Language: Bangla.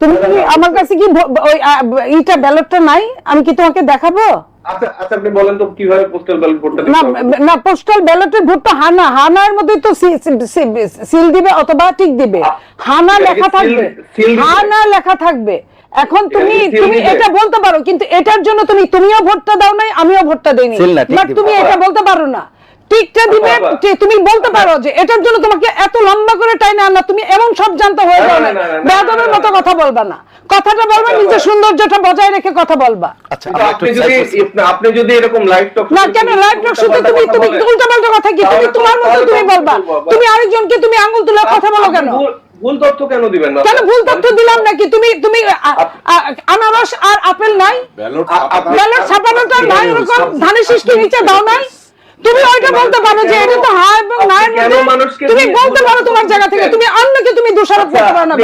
তুমি আমার কাছে কি ওই এইটা ব্যালটটা নাই, আমি কি তোমাকে দেখাবো? আচ্ছা আচ্ছা, আপনি বলেন তো কিভাবে পোস্টাল ব্যালট ভোটটা দিতে হবে? না পোস্টাল ব্যালটের ভোট তো হানার মধ্যে তো সিল দিবে অথবা টিক দিবে, হানা লেখা থাকবে, হানা লেখা থাকবে। এখন তুমি এটা বলতে পারো, কিন্তু এটার জন্য তুমিও ভোটটা দাও নাই, আমিও ভোটটা দেইনি, বাট তুমি এটা বলতে পারো না টিকটা দিবে। তুমি বলতে পারো যে এটার জন্য তোমাকে এত লম্বা করে টাইনা না, তুমি এমন সব জানতে হয়ে যাও না, বেয়াদবের মতো কথা বলবা না, কথাটা বলবা নিজের সৌন্দর্যটা বজায় রেখে কথা বলবা। আচ্ছা, আপনি যদি এরকম লাইভ টক না, কেন লাইভ টক শুতে তুমি উল্টাপাল্টা কথা কি তুমি তোমার মতো তুমি বলবা, তুমি আরেকজনকে তুমি আঙ্গুল তুলে কথা বলো কেন? ভুল তথ্য কেন দিবেন না? কেন ভুল তথ্য দিলাম নাকি? তুমি আনারস আর আপেল নাই, ব্যালট ছাপানোটা নাই, এরকম ধানের শীষকে নিচে দাও নাই, তুমি ওইটা বলতে পারো যে এটা তো হ্যাঁ এবং না, তুমি বলতে পারো তোমার জায়গা থেকে, তুমি অন্যকে তুমি দোষারোপ করতে পারো না।